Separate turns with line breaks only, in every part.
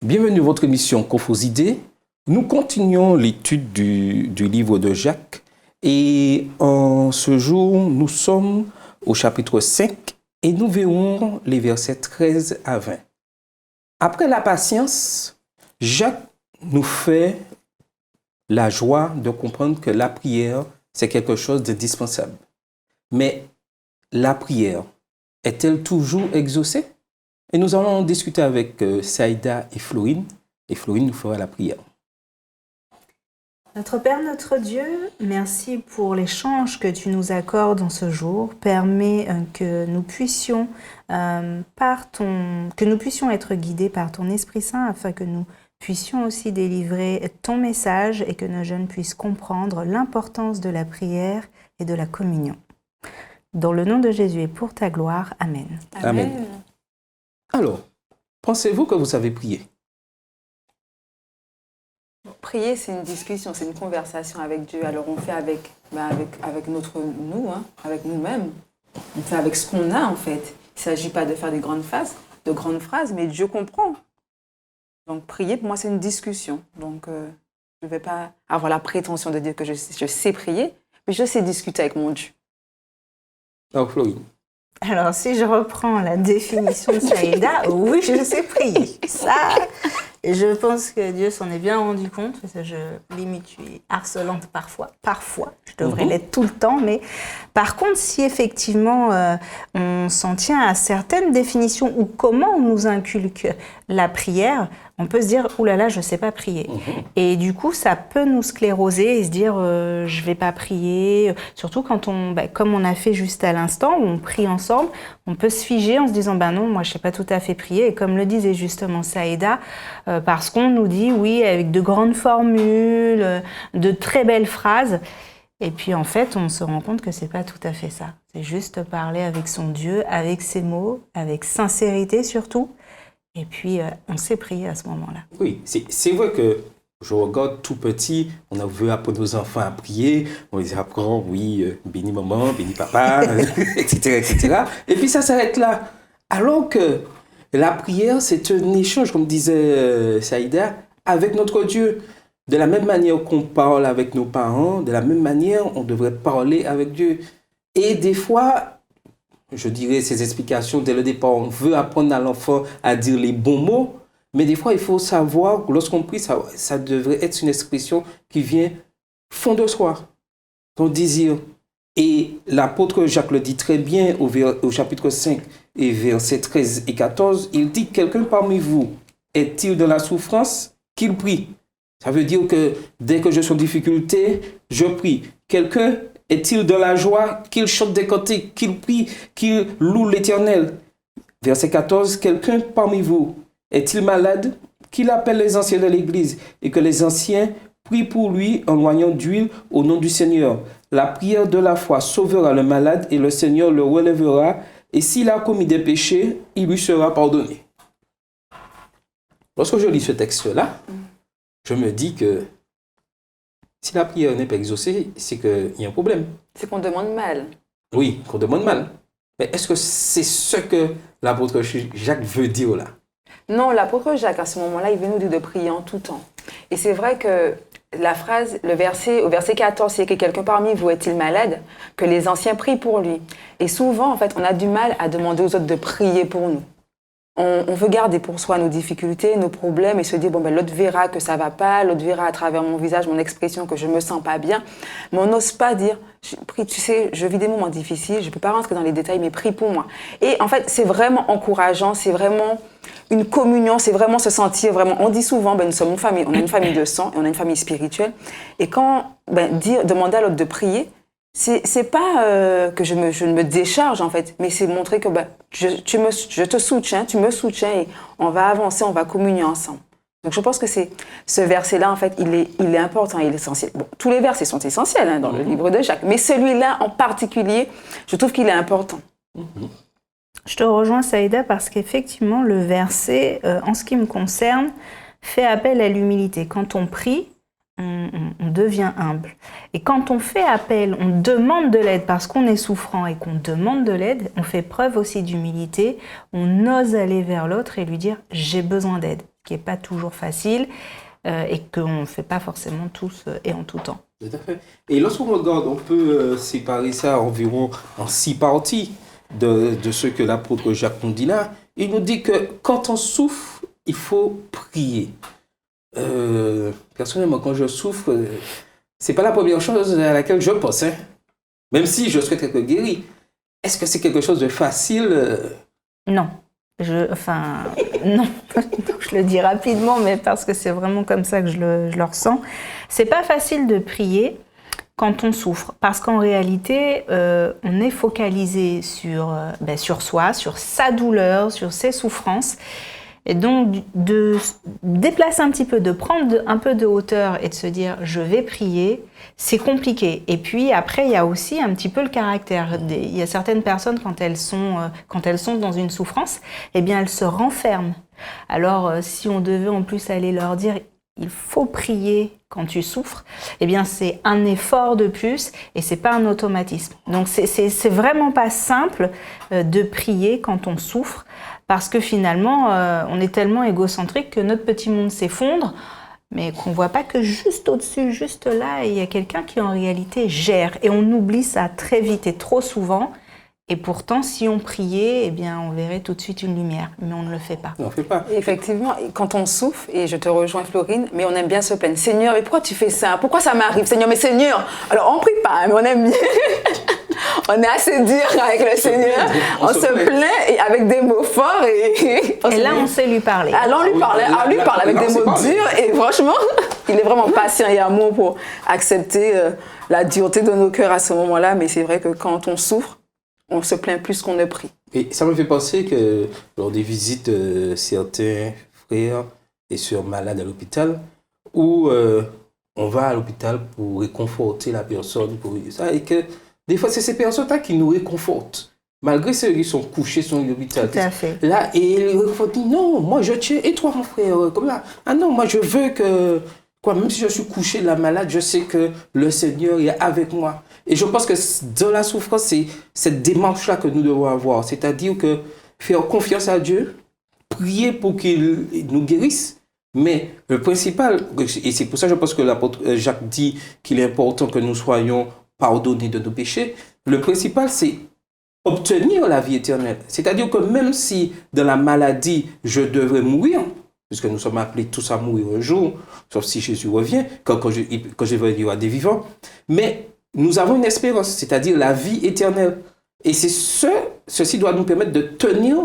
Bienvenue à votre émission Cophos-Idées. Nous continuons l'étude du livre de Jacques et en ce jour, nous sommes au chapitre 5 et nous verrons les versets 13 à 20. Après la patience, Jacques nous fait la joie de comprendre que la prière, c'est quelque chose d'indispensable. Mais la prière est-elle toujours exaucée? Et nous allons en discuter avec Saïda et Florine nous fera la prière.
Notre Père, notre Dieu, merci pour l'échange que tu nous accordes en ce jour. Permets que nous puissions être guidés par ton Esprit Saint afin que nous puissions aussi délivrer ton message et que nos jeunes puissent comprendre l'importance de la prière et de la communion. Dans le nom de Jésus et pour ta gloire, Amen.
Amen. Alors, pensez-vous que vous savez prier?
Prier, c'est une discussion, c'est une conversation avec Dieu. Alors on fait avec avec nous-mêmes. On fait avec ce qu'on a en fait. Il ne s'agit pas de faire de grandes phrases, mais Dieu comprend. Donc prier, pour moi, c'est une discussion. Donc je ne vais pas avoir la prétention de dire que je sais prier, mais je sais discuter avec mon Dieu.
Alors, Florine.
Alors, si je reprends la définition de Saïda, oui, je sais prier. Ça, je pense que Dieu s'en est bien rendu compte, parce que limite, je suis harcelante parfois, je devrais l'être tout le temps, mais par contre, si effectivement on s'en tient à certaines définitions ou comment on nous inculque la prière, on peut se dire « Ouh là là, je ne sais pas prier ». Et du coup, ça peut nous scléroser et se dire « je ne vais pas prier ». Surtout quand comme on a fait juste à l'instant, où on prie ensemble, on peut se figer en se disant « non, moi je ne sais pas tout à fait prier ». Et comme le disait justement Saïda, parce qu'on nous dit oui, avec de grandes formules, de très belles phrases. Et puis en fait, on se rend compte que c'est pas tout à fait ça. C'est juste parler avec son Dieu, avec ses mots, avec sincérité surtout. Et puis on sait prier à ce moment-là.
Oui, c'est vrai que je regarde tout petit, on veut apprendre nos enfants à prier, on les apprend, oui, béni maman, béni papa, etc., etc. Et puis ça s'arrête là. Alors que la prière, c'est un échange, comme disait Saïda, avec notre Dieu. De la même manière qu'on parle avec nos parents, de la même manière, on devrait parler avec Dieu. Et des fois, je dirais ces explications dès le départ, on veut apprendre à l'enfant à dire les bons mots, mais des fois, il faut savoir, lorsqu'on prie, ça devrait être une expression qui vient fond de soi, ton désir. Et l'apôtre Jacques le dit très bien au chapitre 5 et versets 13 et 14, il dit « Quelqu'un parmi vous est-il dans la souffrance? Qu'il prie. » Ça veut dire que dès que je suis en difficulté, je prie. Quelqu'un est-il dans la joie? Qu'il chante des cantiques, qu'il prie, qu'il loue l'Éternel. Verset 14, quelqu'un parmi vous est-il malade? Qu'il appelle les anciens de l'Église et que les anciens prient pour lui en loignant d'huile au nom du Seigneur. La prière de la foi sauvera le malade et le Seigneur le relèvera. Et s'il a commis des péchés, il lui sera pardonné. Lorsque je lis ce texte-là, je me dis que si la prière n'est pas exaucée, c'est qu'il y a un problème.
C'est qu'on demande mal.
Oui, qu'on demande mal. Mais est-ce que c'est ce que l'apôtre Jacques veut dire là?
Non, l'apôtre Jacques, à ce moment-là, il veut nous dire de prier en tout temps. Et c'est vrai que la phrase, au verset 14, c'est que quelqu'un parmi vous est-il malade? Que les anciens prient pour lui. Et souvent, en fait, on a du mal à demander aux autres de prier pour nous. On veut garder pour soi nos difficultés, nos problèmes et se dire, l'autre verra que ça va pas, l'autre verra à travers mon visage, mon expression que je me sens pas bien. Mais on n'ose pas dire, prie, tu sais, je vis des moments difficiles, je peux pas rentrer dans les détails, mais prie pour moi. Et en fait, c'est vraiment encourageant, c'est vraiment une communion, c'est vraiment se sentir vraiment, on dit souvent, nous sommes une famille, on a une famille de sang et on a une famille spirituelle. Et quand, demander à l'autre de prier, c'est pas que je ne me décharge en fait, mais c'est montrer que je te soutiens, tu me soutiens et on va avancer, on va communier ensemble. Donc je pense que ce verset-là en fait, il est important, il est essentiel. Bon, tous les versets sont essentiels dans le livre de Jacques, mais celui-là en particulier, je trouve qu'il est important.
Je te rejoins Saïda parce qu'effectivement le verset, en ce qui me concerne, fait appel à l'humilité. Quand on prie, on devient humble. Et quand on fait appel, on demande de l'aide parce qu'on est souffrant et qu'on demande de l'aide, on fait preuve aussi d'humilité, on ose aller vers l'autre et lui dire « j'ai besoin d'aide ». qui n'est pas toujours facile et qu'on ne fait pas forcément tous et en tout temps.
Tout à fait. Et lorsqu'on regarde, on peut séparer ça environ en 6 parties de ce que l'apôtre Jacques nous dit là. Il nous dit que quand on souffre, il faut prier. Personnellement, quand je souffre, c'est pas la première chose à laquelle je pense, hein. Même si je souhaite être guéri. Est-ce que c'est quelque chose de facile?
Non. Non. Je le dis rapidement, mais parce que c'est vraiment comme ça que je le ressens. C'est pas facile de prier quand on souffre, parce qu'en réalité, on est focalisé sur soi, sur sa douleur, sur ses souffrances. Et donc, de déplacer un petit peu, de prendre un peu de hauteur et de se dire « je vais prier », c'est compliqué. Et puis après, il y a aussi un petit peu le caractère. Il y a certaines personnes, quand elles sont dans une souffrance, eh bien, elles se renferment. Alors, si on devait en plus aller leur dire « il faut prier quand tu souffres », eh bien, c'est un effort de plus et c'est pas un automatisme. Donc, c'est vraiment pas simple de prier quand on souffre, parce que finalement, on est tellement égocentrique que notre petit monde s'effondre, mais qu'on ne voit pas que juste au-dessus, juste là, il y a quelqu'un qui en réalité gère. Et on oublie ça très vite et trop souvent. Et pourtant, si on priait, eh bien, on verrait tout de suite une lumière. Mais on ne le fait pas.
On ne fait pas.
Et effectivement, quand on souffre, et je te rejoins Florine, mais on aime bien se plaindre. Seigneur, mais pourquoi tu fais ça? Pourquoi ça m'arrive? Seigneur, mais Seigneur, alors on ne prie pas, mais on aime bien. On est assez dur avec le Seigneur. On se plaint et avec des mots forts. Et
là, on sait lui parler.
Alors, on lui parle avec des mots durs. Et franchement, il est vraiment patient et amour pour accepter la dureté de nos cœurs à ce moment-là. Mais c'est vrai que quand on souffre, on se plaint plus qu'on ne prie.
Et ça me fait penser que lors des visites de certains frères et sœurs malades à l'hôpital, où on va à l'hôpital pour réconforter la personne, pour ça, et que des fois, c'est ces personnes-là qui nous réconfortent. Malgré ceux qui sont couchés sur l'hôpital.
Tout à fait.
Là, et ils réconfortent, non, moi je tiens, et toi mon frère, comme là, ah non, moi je veux que, même si je suis couché là malade, je sais que le Seigneur est avec moi. Et je pense que dans la souffrance, c'est cette démarche-là que nous devons avoir. C'est-à-dire que faire confiance à Dieu, prier pour qu'il nous guérisse. Mais le principal, et c'est pour ça que je pense que l'apôtre Jacques dit qu'il est important que nous soyons pardonnés de nos péchés, le principal, c'est obtenir la vie éternelle. C'est-à-dire que même si dans la maladie, je devrais mourir, puisque nous sommes appelés tous à mourir un jour, sauf si Jésus revient, quand je vais venir à des vivants, mais nous avons une espérance, c'est-à-dire la vie éternelle. Et ceci doit nous permettre de tenir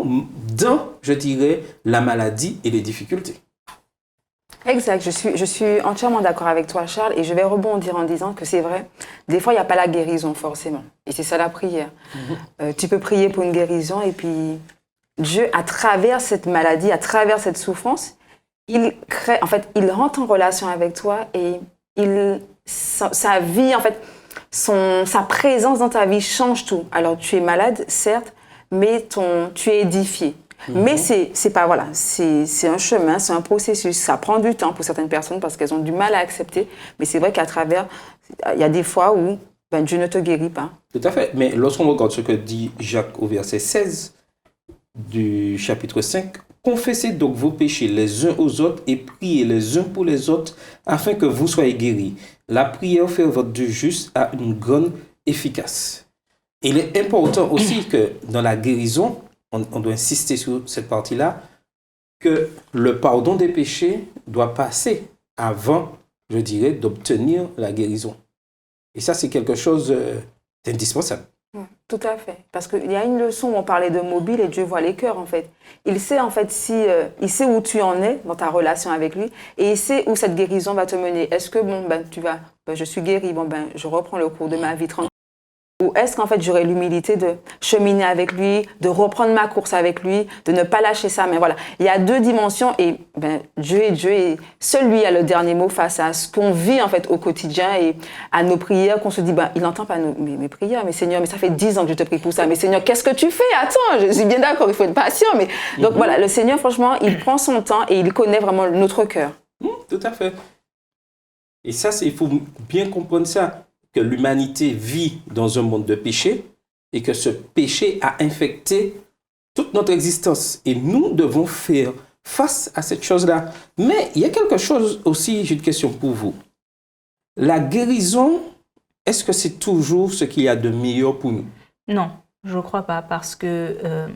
dans, je dirais, la maladie et les difficultés.
Exact, je suis entièrement d'accord avec toi, Charles, et je vais rebondir en disant que c'est vrai, des fois, il n'y a pas la guérison forcément, et c'est ça la prière. Tu peux prier pour une guérison, et puis Dieu, à travers cette maladie, à travers cette souffrance, il crée, en fait, il rentre en relation avec toi, et sa vie, en fait, sa présence dans ta vie change tout. Alors, tu es malade, certes, mais tu es édifié. Mais c'est pas, voilà, c'est un chemin, c'est un processus. Ça prend du temps pour certaines personnes parce qu'elles ont du mal à accepter. Mais c'est vrai qu'à travers, il y a des fois où Dieu ne te guérit pas.
Tout à fait. Mais lorsqu'on regarde ce que dit Jacques au verset 16 du chapitre 5, « Confessez donc vos péchés les uns aux autres et priez les uns pour les autres afin que vous soyez guéris. La prière fervente du juste a une grande efficace. » Il est important aussi que dans la guérison, on doit insister sur cette partie-là, que le pardon des péchés doit passer avant, je dirais, d'obtenir la guérison. Et ça, c'est quelque chose d'indispensable.
Tout à fait. Parce qu'il y a une leçon où on parlait de mobile et Dieu voit les cœurs, en fait. Il sait, en fait, il sait où tu en es dans ta relation avec lui et il sait où cette guérison va te mener. Est-ce que, je suis guéri, je reprends le cours de ma vie tranquille. Ou est-ce qu'en fait, j'aurai l'humilité de cheminer avec lui, de reprendre ma course avec lui, de ne pas lâcher ça. Mais voilà, il y a deux dimensions et Dieu est Dieu et seul lui a le dernier mot face à ce qu'on vit en fait au quotidien et à nos prières qu'on se dit, il n'entend pas mes prières, mais Seigneur, mais ça fait 10 ans que je te prie pour ça. Mais Seigneur, qu'est-ce que tu fais? Attends, je suis bien d'accord, il faut être patient. Mais... Donc voilà, le Seigneur, franchement, il prend son temps et il connaît vraiment notre cœur.
Tout à fait. Et ça, il faut bien comprendre ça. Que l'humanité vit dans un monde de péché et que ce péché a infecté toute notre existence. Et nous devons faire face à cette chose-là. Mais il y a quelque chose aussi, j'ai une question pour vous. La guérison, est-ce que c'est toujours ce qu'il y a de meilleur pour nous?
Non, je ne crois pas, parce que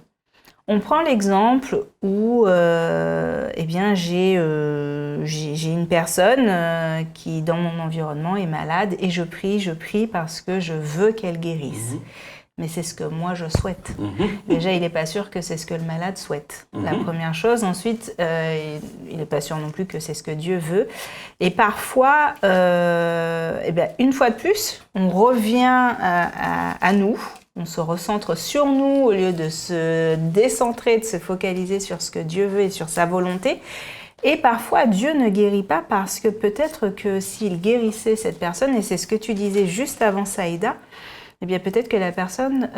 on prend l'exemple où eh bien, j'ai une personne qui, dans mon environnement, est malade et je prie parce que je veux qu'elle guérisse. Mais c'est ce que moi je souhaite. Déjà, il n'est pas sûr que c'est ce que le malade souhaite. La première chose. Ensuite, il n'est pas sûr non plus que c'est ce que Dieu veut. Et parfois, eh bien, une fois de plus, on revient à nous. On se recentre sur nous au lieu de se décentrer, de se focaliser sur ce que Dieu veut et sur sa volonté. Et parfois, Dieu ne guérit pas parce que peut-être que s'il guérissait cette personne, et c'est ce que tu disais juste avant Saïda, eh bien peut-être que la personne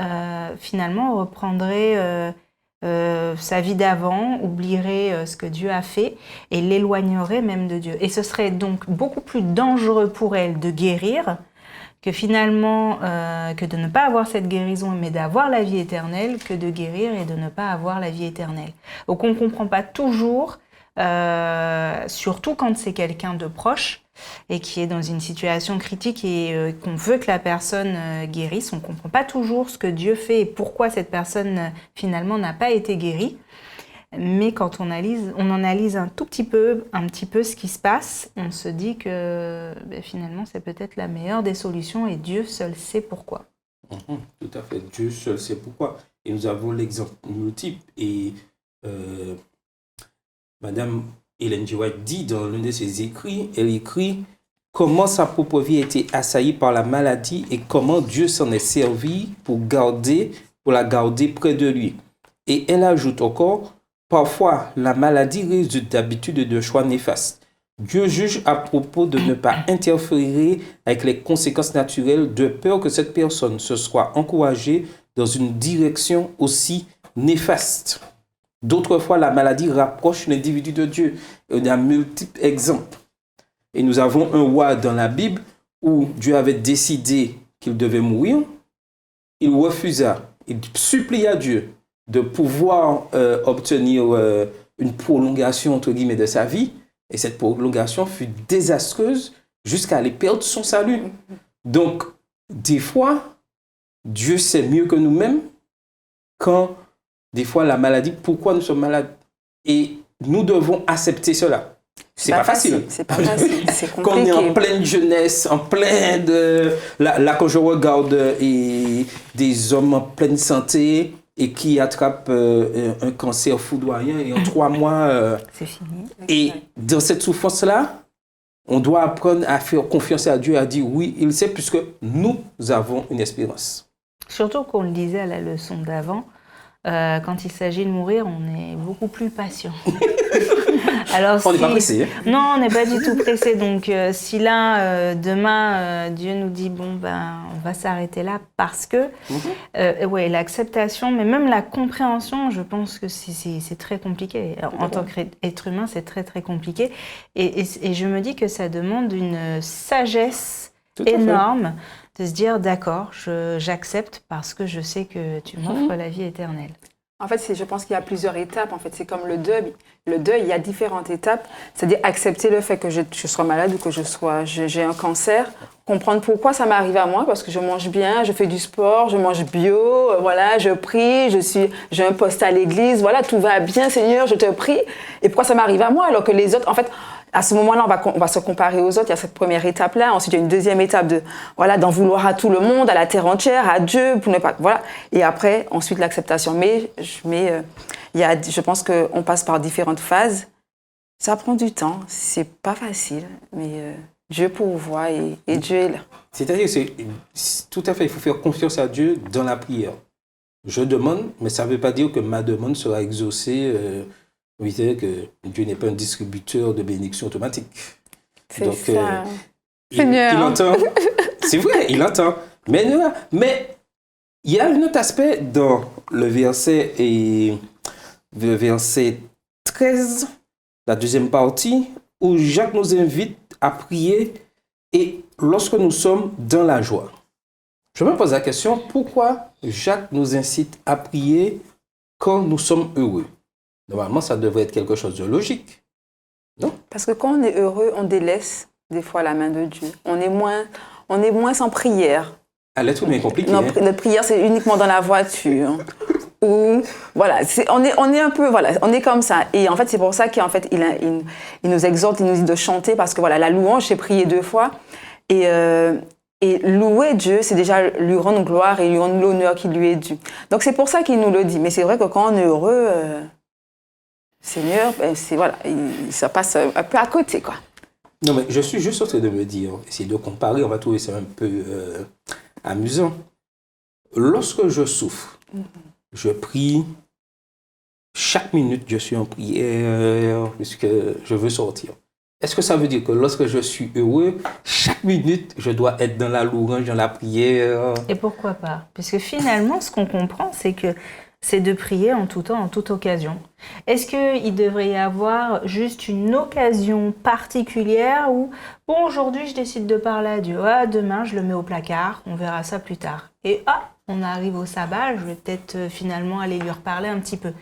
finalement reprendrait sa vie d'avant, oublierait ce que Dieu a fait et l'éloignerait même de Dieu. Et ce serait donc beaucoup plus dangereux pour elle de guérir que finalement, que de ne pas avoir cette guérison, mais d'avoir la vie éternelle, que de guérir et de ne pas avoir la vie éternelle. Donc on ne comprend pas toujours, surtout quand c'est quelqu'un de proche et qui est dans une situation critique et qu'on veut que la personne guérisse, on ne comprend pas toujours ce que Dieu fait et pourquoi cette personne finalement n'a pas été guérie. Mais quand on analyse un petit peu ce qui se passe, on se dit que finalement c'est peut-être la meilleure des solutions et Dieu seul sait pourquoi.
Tout à fait, Dieu seul sait pourquoi. Et nous avons l'exemple multiple. Et Madame Ellen G. White dit dans l'un de ses écrits, elle écrit comment sa propre vie a été assaillie par la maladie et comment Dieu s'en est servi pour la garder près de lui. Et elle ajoute encore, parfois la maladie résulte d'habitudes de choix néfastes. Dieu juge à propos de ne pas interférer avec les conséquences naturelles de peur que cette personne se soit encouragée dans une direction aussi néfaste. D'autres fois, la maladie rapproche l'individu de Dieu. Il y a multiples exemples. Et nous avons un roi dans la Bible où Dieu avait décidé qu'il devait mourir. Il refusa, il supplia Dieu de pouvoir obtenir une prolongation, entre guillemets, de sa vie. Et cette prolongation fut désastreuse jusqu'à aller perdre son salut. Donc, des fois, Dieu sait mieux que nous-mêmes quand, des fois, la maladie, pourquoi nous sommes malades. Et nous devons accepter cela. C'est pas facile.
C'est pas facile, c'est compliqué.
Quand on est en pleine jeunesse, en plein de... Là, quand je regarde des hommes en pleine santé et qui attrapent un cancer foudroyant et en 3 mois...
c'est fini.
Et dans cette souffrance-là, on doit apprendre à faire confiance à Dieu, à dire oui, il sait, puisque nous avons une espérance.
Surtout qu'on le disait à la leçon d'avant, quand il s'agit de mourir, on est beaucoup plus patient. Alors,
on n'est pas pressé. Hein?
Non, on n'est pas du tout pressé. Donc, si là, demain, Dieu nous dit, bon, ben, on va s'arrêter là parce que, ouais, l'acceptation, mais même la compréhension, je pense que c'est très compliqué. En tant qu'être humain, c'est très, très compliqué. Et je me dis que ça demande une sagesse énorme de se dire, d'accord, j'accepte parce que je sais que tu m'offres la vie éternelle.
En fait, je pense qu'il y a plusieurs étapes. En fait, c'est comme le deuil. Le deuil, il y a différentes étapes. C'est-à-dire accepter le fait que je sois malade ou que j'ai un cancer. Comprendre pourquoi ça m'arrive à moi, parce que je mange bien, je fais du sport, je mange bio, voilà, je prie, j'ai un poste à l'église, voilà, tout va bien, Seigneur, je te prie. Et pourquoi ça m'arrive à moi alors que les autres, en fait, à ce moment-là, on va se comparer aux autres. Il y a cette première étape-là. Ensuite, il y a une deuxième étape d'en vouloir à tout le monde, à la terre entière, à Dieu, pour ne pas, voilà. Et après, ensuite, l'acceptation. Mais je pense qu'on passe par différentes phases. Ça prend du temps. C'est pas facile, mais Dieu pourvoit et Dieu est là.
C'est-à-dire, c'est tout à fait, il faut faire confiance à Dieu dans la prière. Je demande, mais ça ne veut pas dire que ma demande sera exaucée. Oui, c'est-à-dire que Dieu n'est pas un distributeur de bénédictions automatiques.
C'est
donc,
ça.
Il entend. C'est vrai, il entend. Mais il y a un autre aspect dans le verset 13, la deuxième partie, où Jacques nous invite à prier et lorsque nous sommes dans la joie. Je me pose la question, pourquoi Jacques nous incite à prier quand nous sommes heureux? Normalement, ça devrait être quelque chose de logique. Non?
Parce que quand on est heureux, on délaisse des fois la main de Dieu. On est moins sans prière.
Elle est tout bien compliqué.
Non,
Hein?
notre prière, c'est uniquement dans la voiture. Ou, voilà, on est un peu, voilà, on est comme ça. Et en fait, c'est pour ça qu'en fait, il nous exhorte, il nous dit de chanter, parce que voilà, la louange, c'est prier 2 fois. Et louer Dieu, c'est déjà lui rendre gloire et lui rendre l'honneur qui lui est dû. Donc c'est pour ça qu'il nous le dit. Mais c'est vrai que quand on est heureux, Seigneur, voilà, ça passe un peu à côté, quoi.
Non, mais je suis juste en train de me dire, essayer de comparer, on va trouver ça un peu amusant. Lorsque je souffre, je prie, chaque minute je suis en prière, puisque je veux sortir. Est-ce que ça veut dire que lorsque je suis heureux, chaque minute je dois être dans la louange, dans la prière?
Et pourquoi pas? Puisque finalement, ce qu'on comprend, c'est de prier en tout temps, en toute occasion. Est-ce qu'il devrait y avoir juste une occasion particulière où, bon, aujourd'hui, je décide de parler à Dieu. Ah, demain, je le mets au placard, on verra ça plus tard. Et on arrive au sabbat, je vais peut-être finalement aller lui reparler un petit peu.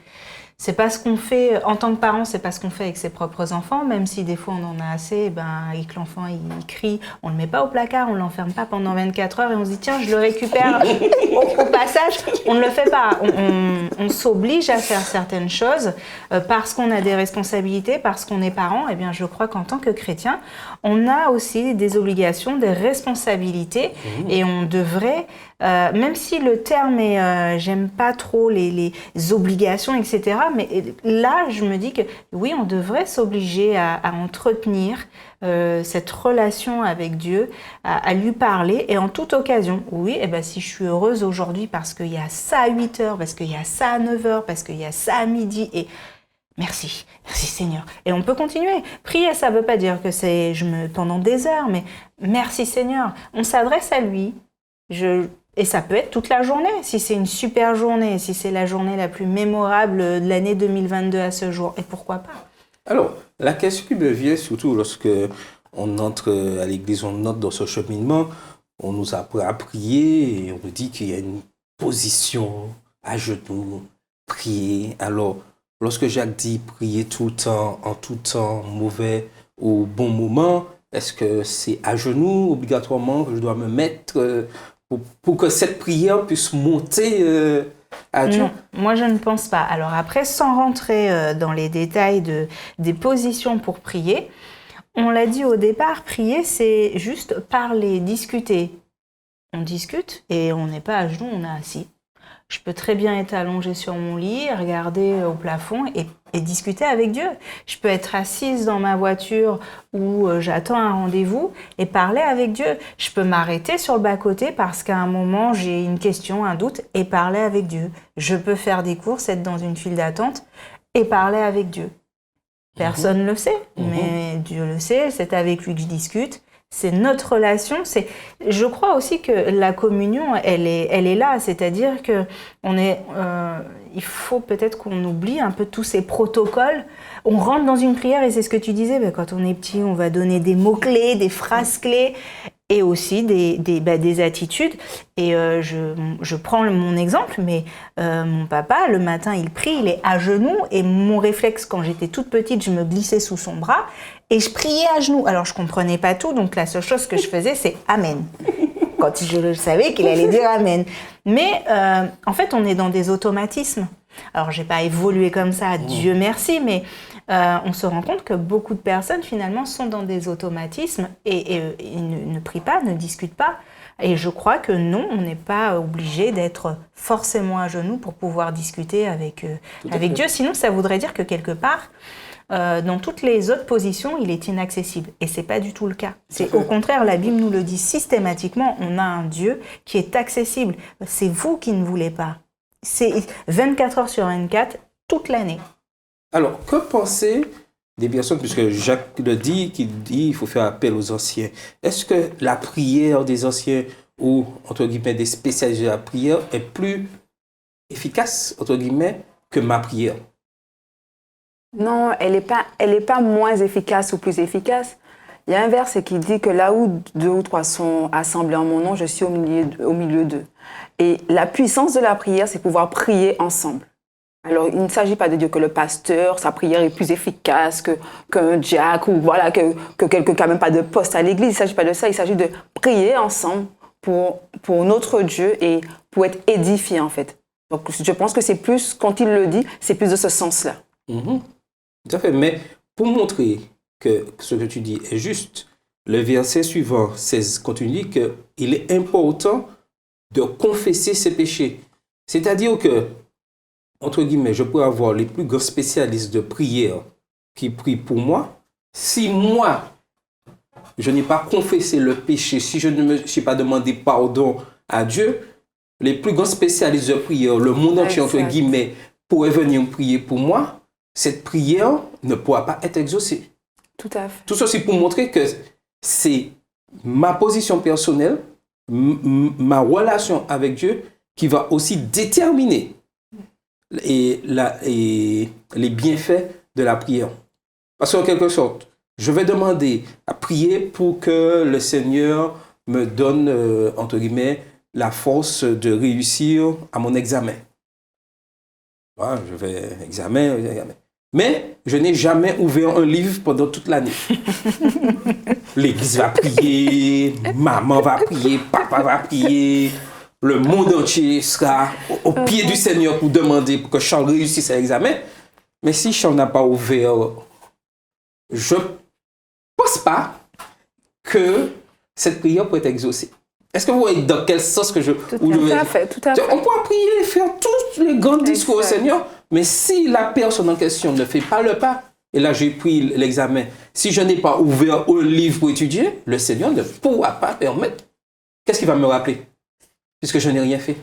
C'est pas ce qu'on fait, en tant que parent, c'est pas ce qu'on fait avec ses propres enfants, même si des fois on en a assez, et que l'enfant il crie, on le met pas au placard, on l'enferme pas pendant 24 heures et on se dit tiens, je le récupère au passage. On ne le fait pas. On s'oblige à faire certaines choses parce qu'on a des responsabilités, parce qu'on est parent. Eh bien, je crois qu'en tant que chrétien, on a aussi des obligations, des responsabilités et on devrait, même si le terme est, j'aime pas trop les obligations, etc. Mais là, je me dis que oui, on devrait s'obliger à entretenir cette relation avec Dieu, à lui parler et en toute occasion. Oui, si je suis heureuse aujourd'hui parce qu'il y a ça à 8h, parce qu'il y a ça à 9h, parce qu'il y a ça à midi et merci Seigneur. Et on peut continuer. Prier, ça ne veut pas dire que c'est pendant des heures, mais merci Seigneur. On s'adresse à lui. Et ça peut être toute la journée, si c'est une super journée, si c'est la journée la plus mémorable de l'année 2022 à ce jour. Et pourquoi pas?
Alors, la question qui me vient, surtout lorsque on entre à l'église, on entre dans ce cheminement, on nous apprend à prier et on nous dit qu'il y a une position à genoux, prier. Alors, lorsque Jacques dit prier tout le temps, en tout temps, mauvais ou bon moment, est-ce que c'est à genoux obligatoirement que je dois me mettre pour que cette prière puisse monter à Dieu?
Non, moi je ne pense pas. Alors après, sans rentrer dans les détails des positions pour prier, on l'a dit au départ, prier c'est juste parler, discuter. On discute et on n'est pas à genoux, on est assis. Je peux très bien être allongée sur mon lit, regarder au plafond et discuter avec Dieu. Je peux être assise dans ma voiture où j'attends un rendez-vous et parler avec Dieu. Je peux m'arrêter sur le bas-côté parce qu'à un moment, j'ai une question, un doute et parler avec Dieu. Je peux faire des courses, être dans une file d'attente et parler avec Dieu. Personne ne le sait, mais Dieu le sait, c'est avec lui que je discute. C'est notre relation. Je crois aussi que la communion, elle est là. C'est-à-dire que il faut peut-être qu'on oublie un peu tous ces protocoles. On rentre dans une prière et c'est ce que tu disais. Quand on est petit, on va donner des mots-clés, des phrases-clés et aussi des attitudes. Et je prends mon exemple, mais mon papa, le matin, il prie, il est à genoux. Et mon réflexe, quand j'étais toute petite, je me glissais sous son bras et je priais à genoux. Alors, je comprenais pas tout, donc la seule chose que je faisais, c'est « Amen ». Quand je savais qu'il allait dire « Amen ». Mais en fait, on est dans des automatismes. Alors, j'ai pas évolué comme ça, Dieu merci, mais on se rend compte que beaucoup de personnes, finalement, sont dans des automatismes et ne prient pas, ne discutent pas. Et je crois que non, on n'est pas obligé d'être forcément à genoux pour pouvoir discuter avec Dieu. Sinon, ça voudrait dire que quelque part, dans toutes les autres positions, il est inaccessible. Et c'est pas du tout le cas. C'est au contraire, la Bible nous le dit systématiquement, on a un Dieu qui est accessible. C'est vous qui ne voulez pas. C'est 24 heures sur 24, toute l'année.
Alors, que penser des personnes, puisque Jacques le dit, qu'il dit qu'il faut faire appel aux anciens. Est-ce que la prière des anciens ou, entre guillemets, des spécialistes de la prière est plus efficace, entre guillemets, que ma prière?
Non, elle est pas moins efficace ou plus efficace. Il y a un verset qui dit que là où 2 ou 3 sont assemblés en mon nom, je suis au milieu d'eux. Et la puissance de la prière, c'est pouvoir prier ensemble. Alors, il ne s'agit pas de dire que le pasteur, sa prière est plus efficace qu'un diacre ou voilà, que quelqu'un qui n'a même pas de poste à l'église. Il ne s'agit pas de ça. Il s'agit de prier ensemble pour notre Dieu et pour être édifié, en fait. Donc, je pense que c'est plus, quand il le dit, c'est plus de ce sens-là.
Tout à fait. Mais pour montrer que ce que tu dis est juste, le verset suivant 16 continue qu'il est important de confesser ses péchés. C'est-à-dire que, entre guillemets, je peux avoir les plus grands spécialistes de prière qui prient pour moi. Si moi, je n'ai pas confessé le péché, si je ne me suis pas demandé pardon à Dieu, les plus grands spécialistes de prière, le monde entier, entre guillemets, pourraient venir prier pour moi, cette prière ne pourra pas être exaucée.
Tout à fait.
Tout ceci pour montrer que c'est ma position personnelle, ma relation avec Dieu qui va aussi déterminer les bienfaits de la prière. Parce qu'en quelque sorte, je vais demander à prier pour que le Seigneur me donne, entre guillemets, la force de réussir à mon examen. Voilà, je vais examen. Mais je n'ai jamais ouvert un livre pendant toute l'année. L'église va prier, maman va prier, papa va prier, le monde entier sera au pied du Seigneur pour demander pour que Charles réussisse à l'examen. Mais si Charles n'a pas ouvert, je ne pense pas que cette prière peut être exaucée. Est-ce que vous voyez dans quel sens que je...
Tout à fait.
On peut prier, faire tous les grands discours au Seigneur, mais si la personne en question ne fait pas le pas, et là j'ai pris l'examen, si je n'ai pas ouvert un livre pour étudier, le Seigneur ne pourra pas permettre. Qu'est-ce qu'il va me rappeler? Puisque je n'ai rien fait.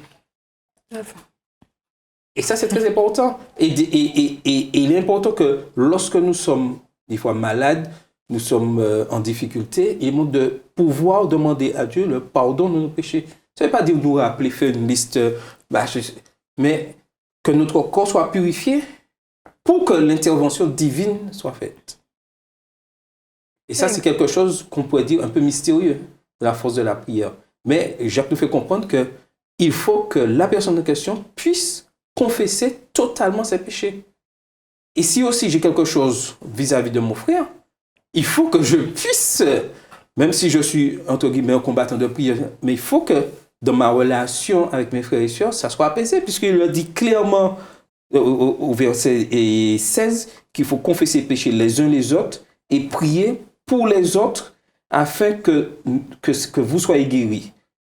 Et ça, c'est très important. Et il est important que lorsque nous sommes des fois malades, nous sommes en difficulté, il est de pouvoir demander à Dieu le pardon de nos péchés. Ça ne veut pas dire nous rappeler, faire une liste, mais que notre corps soit purifié pour que l'intervention divine soit faite. Et ça, c'est quelque chose qu'on pourrait dire un peu mystérieux, la force de la prière. Mais Jacques nous fait comprendre qu'il faut que la personne en question puisse confesser totalement ses péchés. Et si aussi j'ai quelque chose vis-à-vis de mon frère, il faut que je puisse, même si je suis, entre guillemets, un combattant de prière, mais il faut que dans ma relation avec mes frères et sœurs, ça soit apaisé, puisqu'il le dit clairement au verset 16 qu'il faut confesser les péchés les uns les autres et prier pour les autres afin que vous soyez guéris.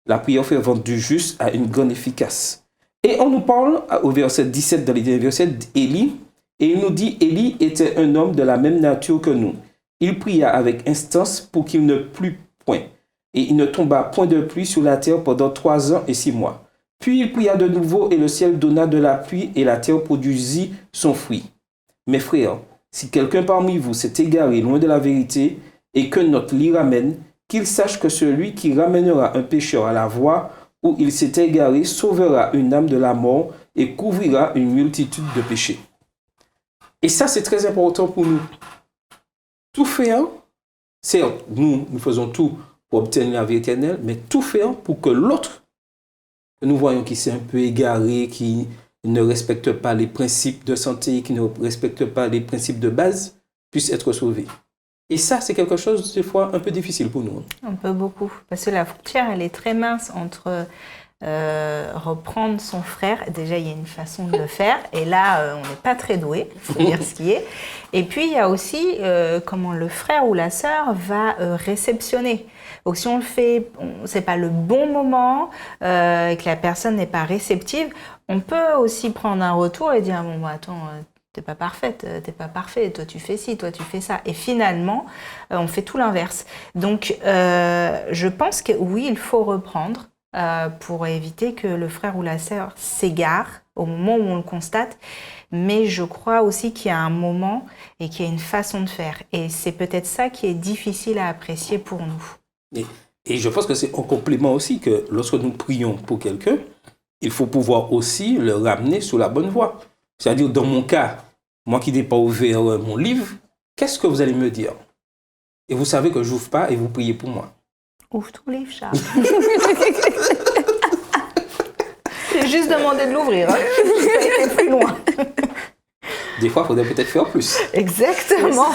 La prière fervente du juste a une grande efficace. Et on nous parle au verset 17 dans les derniers versets d'Élie, et il nous dit, Élie était un homme de la même nature que nous. Il pria avec instance pour qu'il ne plût point, et il ne tomba point de pluie sur la terre pendant 3 ans et 6 mois. Puis il pria de nouveau, et le ciel donna de la pluie, et la terre produisit son fruit. Mes frères, si quelqu'un parmi vous s'est égaré loin de la vérité, et que notre l'y ramène, qu'il sache que celui qui ramènera un pécheur à la voie où il s'est égaré sauvera une âme de la mort et couvrira une multitude de péchés. Et ça, c'est très important pour nous. Tout faire, certes, nous faisons tout pour obtenir la vie éternelle, mais tout faire pour que l'autre, que nous voyons qui s'est un peu égaré, qui ne respecte pas les principes de santé, qui ne respecte pas les principes de base, puisse être sauvé. Et ça, c'est quelque chose, des fois, un peu difficile pour nous.
Un peu beaucoup. Parce que la frontière, elle est très mince entre reprendre son frère. Déjà, il y a une façon de le faire. Et là, on n'est pas très doué, il faut dire ce qui est. Et puis, il y a aussi comment le frère ou la sœur va réceptionner. Donc, si on le fait, c'est pas le bon moment, et que la personne n'est pas réceptive, on peut aussi prendre un retour et dire, bon, bah, attends... t'es pas parfaite, t'es pas parfait, toi tu fais ci, toi tu fais ça. Et finalement, on fait tout l'inverse. Donc, je pense que oui, il faut reprendre pour éviter que le frère ou la sœur s'égare au moment où on le constate. Mais je crois aussi qu'il y a un moment et qu'il y a une façon de faire. Et c'est peut-être ça qui est difficile à apprécier pour nous.
Et je pense que c'est en complément aussi que lorsque nous prions pour quelqu'un, il faut pouvoir aussi le ramener sur la bonne voie. C'est-à-dire, dans mon cas, moi qui n'ai pas ouvert mon livre, qu'est-ce que vous allez me dire? Et vous savez que je n'ouvre pas et vous priez pour moi.
Ouvre ton livre, Charles. C'est juste demandé de l'ouvrir. Hein. Je n'ai pas été plus loin.
Des fois, il faudrait peut-être faire plus.
Exactement.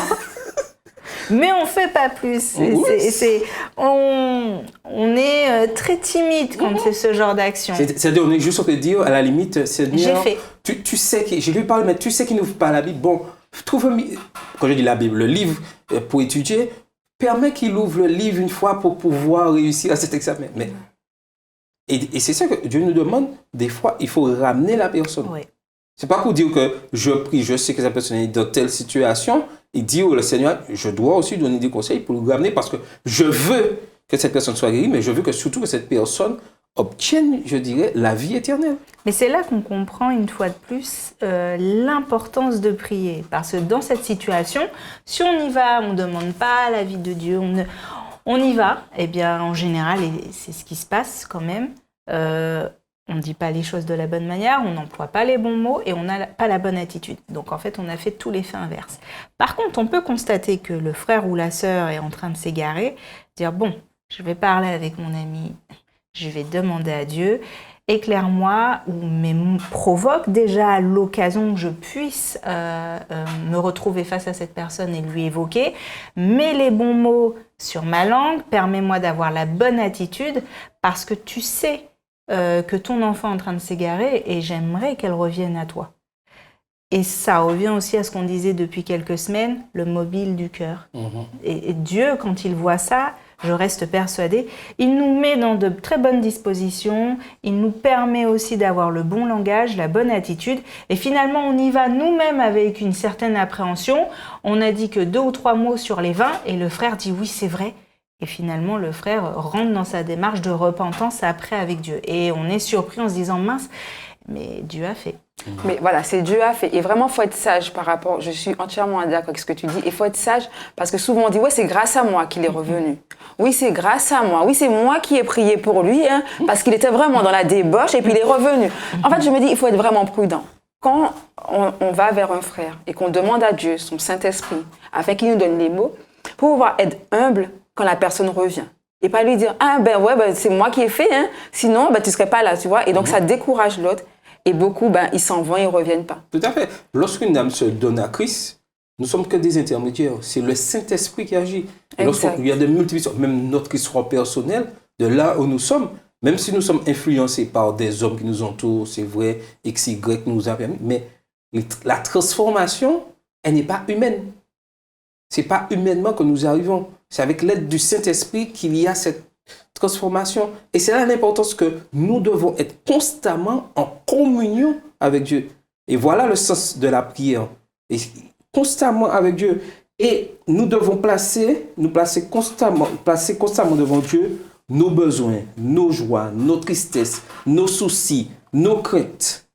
Mais on ne fait pas plus. On est très timide quand c'est ce genre d'action.
C'est-à-dire, on est juste en train de dire, à la limite, Seigneur,
j'ai fait.
Tu sais, je lui parle, mais tu sais qu'il n'ouvre pas la Bible. Bon, quand je dis la Bible, le livre pour étudier, permet qu'il ouvre le livre une fois pour pouvoir réussir à cet examen. Mais, et c'est ça que Dieu nous demande. Des fois, il faut ramener la personne.
Oui.
C'est pas pour dire que je prie, je sais que cette personne est dans telle situation. Il dit au Seigneur, je dois aussi donner des conseils pour le ramener parce que je veux que cette personne soit guérie, mais je veux que surtout que cette personne obtienne, je dirais, la vie éternelle.
Mais c'est là qu'on comprend une fois de plus l'importance de prier. Parce que dans cette situation, si on y va, on ne demande pas l'avis de Dieu, on y va, eh bien en général, et c'est ce qui se passe quand même, on ne dit pas les choses de la bonne manière, on n'emploie pas les bons mots et on n'a pas la bonne attitude. Donc en fait, on a fait tout l'effet inverse. Par contre, on peut constater que le frère ou la sœur est en train de s'égarer, dire bon, je vais parler avec mon ami, je vais demander à Dieu, éclaire-moi mais provoque déjà l'occasion que je puisse me retrouver face à cette personne et lui évoquer. Mets les bons mots sur ma langue, permets-moi d'avoir la bonne attitude parce que tu sais que ton enfant est en train de s'égarer et j'aimerais qu'elle revienne à toi. Et ça revient aussi à ce qu'on disait depuis quelques semaines, le mobile du cœur. Et Dieu, quand il voit ça, je reste persuadée, il nous met dans de très bonnes dispositions, il nous permet aussi d'avoir le bon langage, la bonne attitude, et finalement on y va nous-mêmes avec une certaine appréhension. On a dit que 2 ou 3 mots sur les 20, et le frère dit oui, c'est vrai. Et finalement, le frère rentre dans sa démarche de repentance après avec Dieu. Et on est surpris en se disant, mince, mais Dieu a fait.
Mais voilà, c'est Dieu a fait. Et vraiment, il faut être sage par rapport, je suis entièrement d'accord avec ce que tu dis, il faut être sage parce que souvent on dit, ouais, c'est grâce à moi qu'il est revenu. Oui, c'est grâce à moi. Oui, c'est moi qui ai prié pour lui, hein, parce qu'il était vraiment dans la débauche et puis il est revenu. En fait, je me dis, il faut être vraiment prudent. Quand on va vers un frère et qu'on demande à Dieu, son Saint-Esprit, afin qu'il nous donne les mots, pour pouvoir être humble quand la personne revient. Et pas lui dire, ah ben ouais, ben, c'est moi qui ai fait, hein, sinon ben, tu ne serais pas là, tu vois. Et donc ça décourage l'autre. Et beaucoup, ben, ils s'en vont, ils ne reviennent pas.
Tout à fait. Lorsqu'une âme se donne à Christ, nous ne sommes que des intermédiaires. C'est le Saint-Esprit qui agit. Lorsqu'il y a des multiples, même notre histoire personnelle, de là où nous sommes, même si nous sommes influencés par des hommes qui nous entourent, c'est vrai, X, Y nous a permis, mais la transformation, elle n'est pas humaine. Ce n'est pas humainement que nous arrivons. C'est avec l'aide du Saint-Esprit qu'il y a cette transformation. Et c'est là l'importance que nous devons être constamment en communion avec Dieu. Et voilà le sens de la prière. Et constamment avec Dieu. Et nous devons placer constamment devant Dieu nos besoins, nos joies, nos tristesses, nos soucis, nos craintes.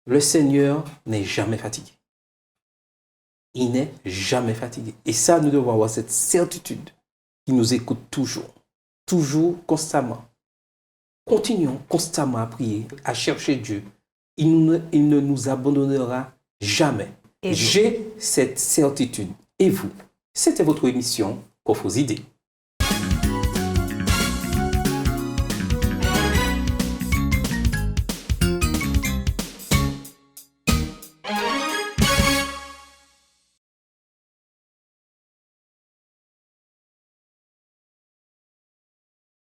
Le Seigneur n'est jamais fatigué. Il n'est jamais fatigué. Et ça, nous devons avoir cette certitude qu'il nous écoute toujours. Toujours, constamment. Continuons constamment à prier, à chercher Dieu. Il ne nous abandonnera jamais. J'ai cette certitude. Et vous, c'était votre émission Coffres Idées.